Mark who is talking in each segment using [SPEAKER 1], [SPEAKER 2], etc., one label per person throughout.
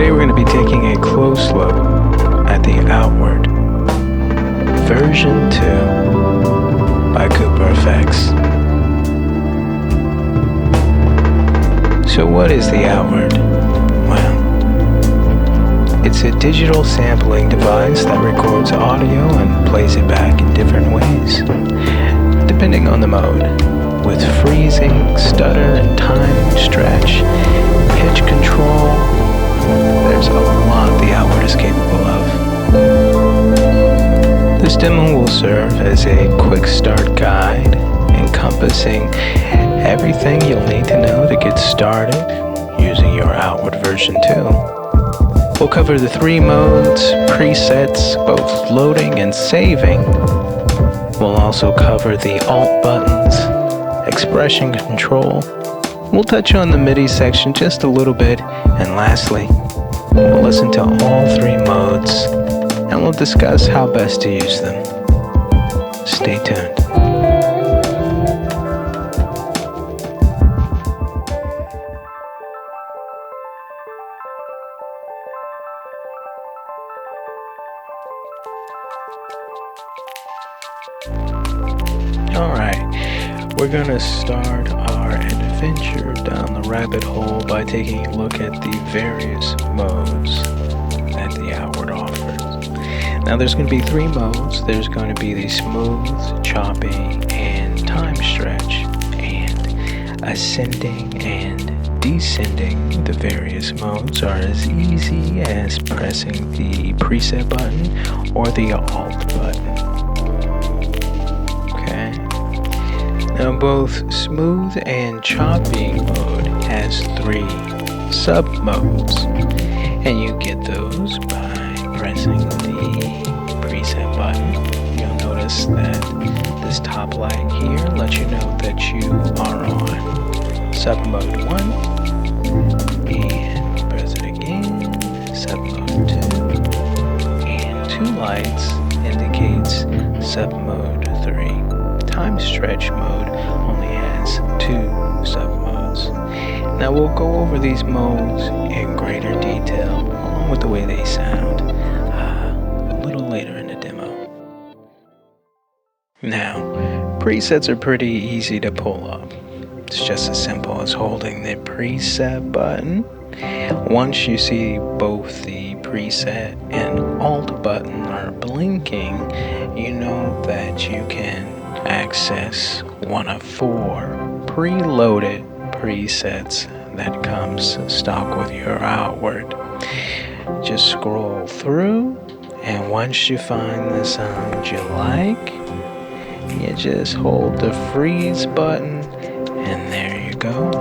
[SPEAKER 1] Today we're going to be taking a close look at the Outward version 2 by Cooper Effects. So what is the Outward? Well, it's a digital sampling device that records audio and plays it back in different ways, depending on the mode, with freezing, stutter, and time stretch, pitch control. There's a lot the Outward is capable of. This demo will serve as a quick start guide encompassing everything you'll need to know to get started using your Outward version 2. We'll cover the 3 modes, presets, both loading and saving. We'll also cover the alt buttons, expression control. We'll touch on the Midi section just a little bit, and lastly, we'll listen to all 3 modes, and we'll discuss how best to use them. Stay tuned. Alright, we're gonna start our adventure down the rabbit hole by taking a look at the various modes that the Outward offers. Now there's going to be 3 modes. There's going to be the smooth, choppy, and time stretch, and ascending and descending. The various modes are as easy as pressing the preset button or the alt button. Now both smooth and choppy mode has 3 sub-modes, and you get those by pressing the preset button. You'll notice that this top light here lets you know that you are on sub-mode 1, and press it again, sub-mode 2, and 2 lights indicates sub-mode 3. Time stretch mode only has 2 sub-modes. Now we'll go over these modes in greater detail along with the way they sound a little later in the demo. Now, presets are pretty easy to pull up. It's just as simple as holding the preset button. Once you see both the preset and alt button are blinking, you know that you can access one of 4 preloaded presets that comes stock with your Outward. Just scroll through, and once you find the sound you like, you just hold the freeze button, and there you go.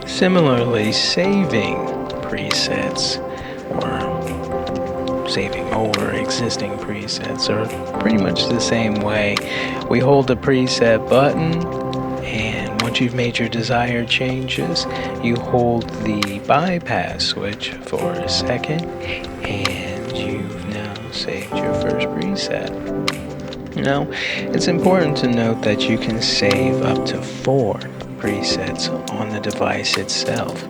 [SPEAKER 1] Similarly, saving presets or saving over existing presets are pretty much the same way. We hold the preset button, and once you've made your desired changes, you hold the bypass switch for a second, and you've now saved your first preset. Now, it's important to note that you can save up to 4 presets on the device itself.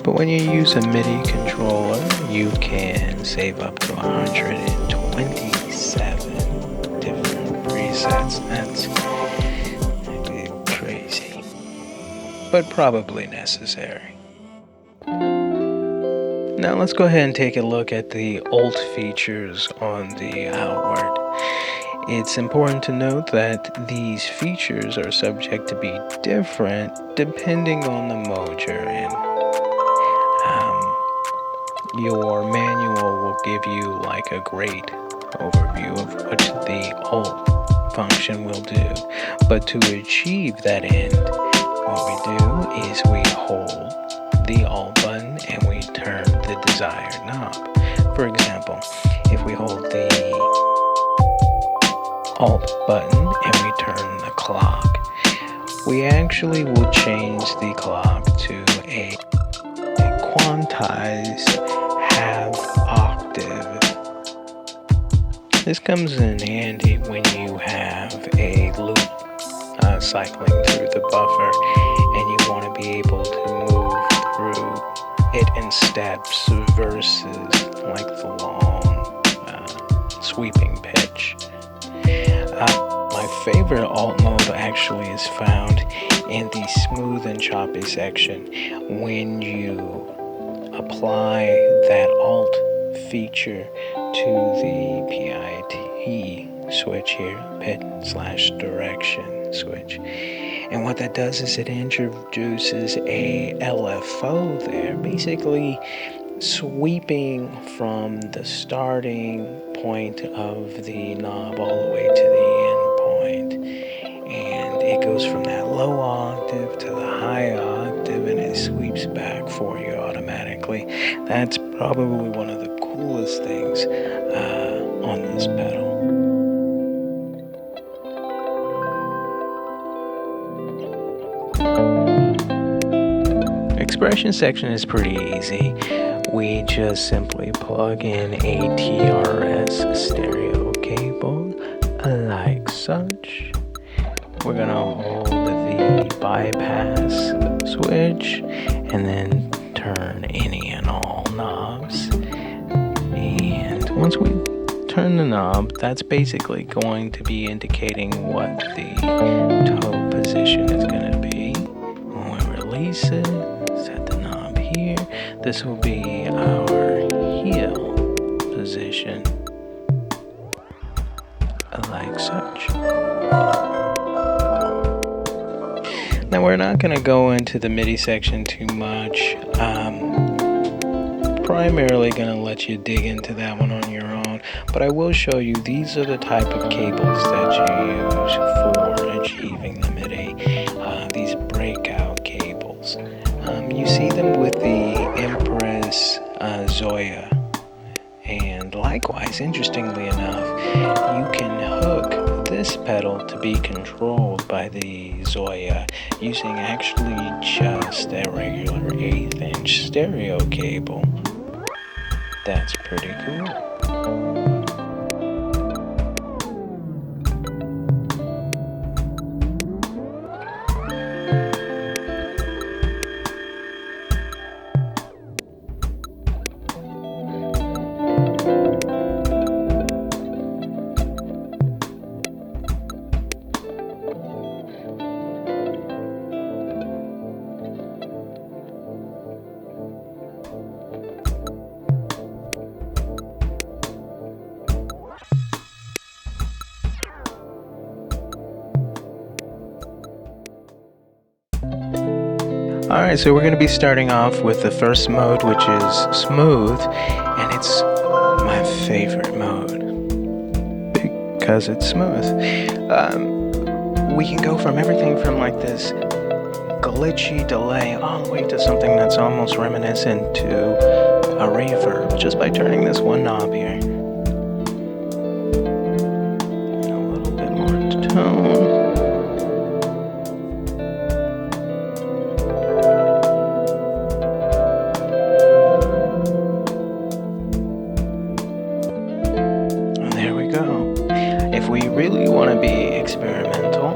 [SPEAKER 1] But when you use a MIDI controller, you can save up to 127 different presets. That's crazy, but probably necessary. Now let's go ahead and take a look at the alt features on the Outward. It's important to note that these features are subject to be different depending on the mode you're in. Your manual will give you like a great overview of what the alt function will do. But to achieve that end, what we do is we hold the alt button and we turn the desired knob. For example, if we hold the alt button and we turn the clock, we actually will change the clock to a quantized half octave. This comes in handy when you have a loop cycling through the buffer and you want to be able to move through it in steps versus like the long sweeping pitch. My favorite alt mode actually is found in the smooth and choppy section when you apply that alt feature to the PIT switch here, pit/direction switch. And what that does is it introduces a LFO there, basically sweeping from the starting point of the knob all the way to the end point. And it goes from that low octave to the high octave, and it sweeps back for you automatically. That's probably one of the coolest things on this pedal. Expression section is pretty easy. We just simply plug in a TRS stereo cable like such. We're gonna hold the bypass switch and then turn any and all knobs. And once we turn the knob, that's basically going to be indicating what the toe position is gonna be. When we release it, set the knob here. This will be our heel position, like such. Now we're not going to go into the Midi section too much. Primarily going to let you dig into that one on your own, but I will show you these are the type of cables that you use for achieving the Midi. These breakout cables. You see them with the Empress Zoya, and likewise, interestingly enough, you can hook this pedal to be controlled by the Zoya using actually just a regular 1/8 inch stereo cable. That's pretty cool. Alright, so we're going to be starting off with the first mode, which is smooth, and it's my favorite mode because it's smooth. We can go from everything from like this glitchy delay all the way to something that's almost reminiscent to a reverb just by turning this one knob here. And a little bit more tone. If we really want to be experimental,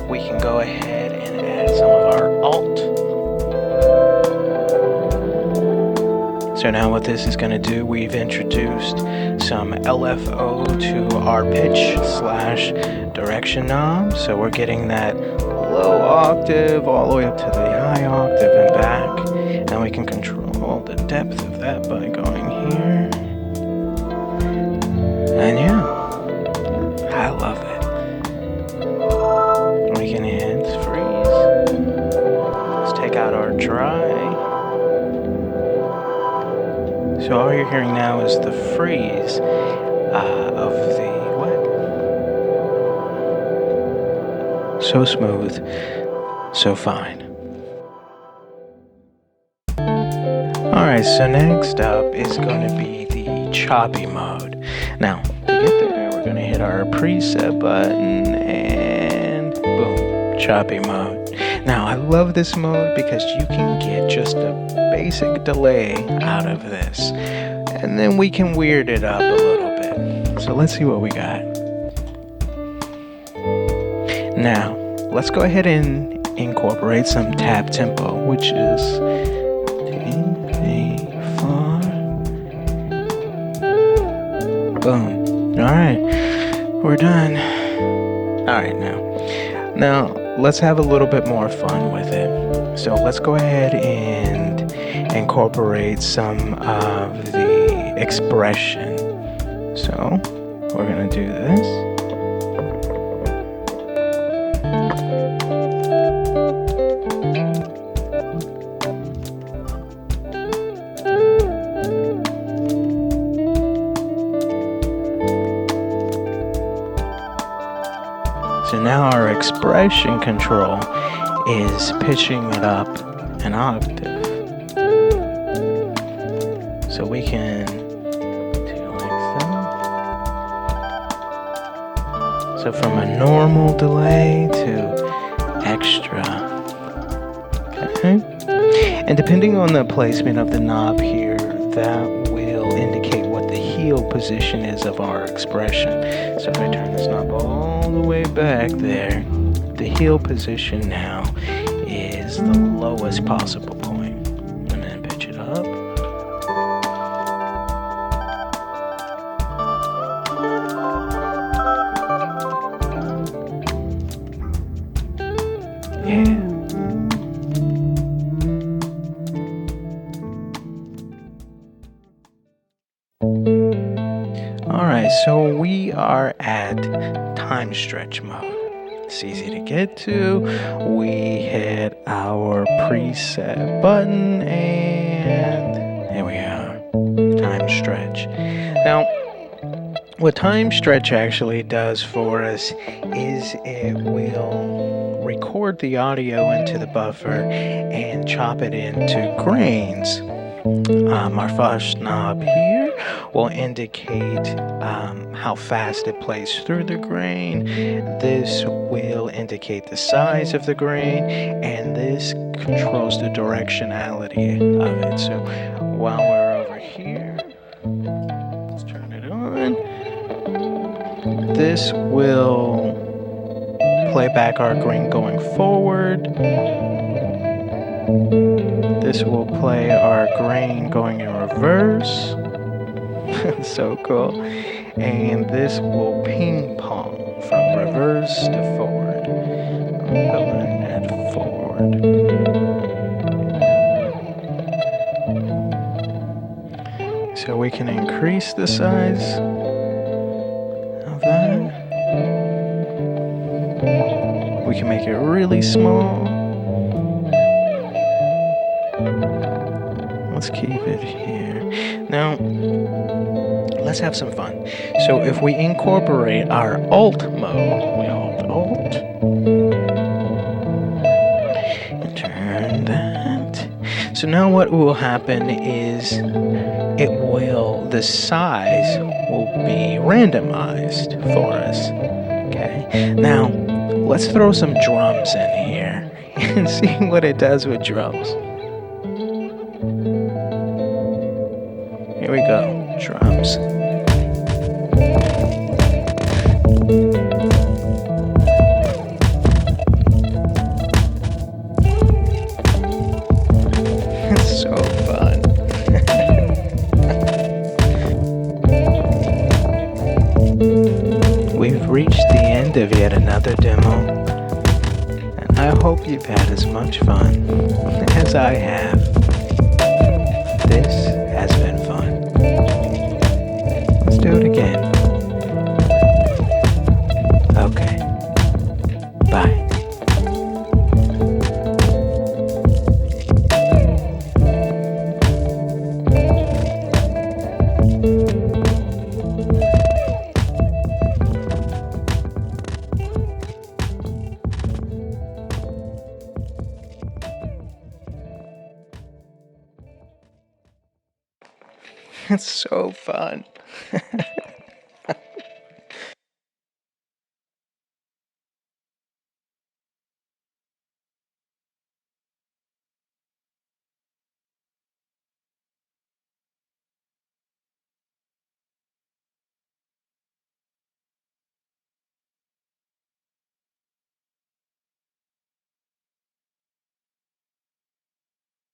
[SPEAKER 1] we can go ahead and add some of our alt. So now what this is going to do, we've introduced some LFO to our pitch/direction knob. So we're getting that low octave all the way up to the high octave and back. And we can control the depth of that by going here. And yeah. I love it. We can hit freeze. Let's take out our dry. So all you're hearing now is the freeze of the wet. So smooth, so fine. Alright, so next up is going to be the choppy mode. Now, to get there, we're going to hit our preset button and boom, choppy mode. Now, I love this mode because you can get just a basic delay out of this. And then we can weird it up a little bit. So let's see what we got. Now, let's go ahead and incorporate some tap tempo, which is Boom. Alright, we're done. Alright, now let's have a little bit more fun with it. So let's go ahead and incorporate some of the expression. So we're gonna do this. So now our expression control is pitching it up an octave. So we can do like that. So from a normal delay to extra. Okay. And depending on the placement of the knob here, that will indicate what the heel position is of our expression. So if I turn this knob all the way back there, the heel position now is the lowest possible point. And then pitch it up. Yeah. Alright, so we are at time stretch mode. It's easy to get to. We hit our preset button and there we are. Time stretch. Now, what time stretch actually does for us is it will record the audio into the buffer and chop it into grains. Our first knob here will indicate how fast it plays through the grain. This will indicate the size of the grain, and this controls the directionality of it. So while we're over here, let's turn it on. This will play back our grain going forward. This will play our grain going in reverse. So cool. And this will ping pong from reverse to forward. I'm going it forward. So we can increase the size of that. We can make it really small. Let's keep it here. Now, let's have some fun. So if we incorporate our alt mode, we hold alt and turn that. So now what will happen is the size will be randomized for us. Okay. Now, let's throw some drums in here and see what it does with drums. Here we go, drums. It's so fun. We've reached the end of yet another demo, and I hope you've had as much fun as I have. This has been fun. Let's do it again. Okay. Bye. It's so fun.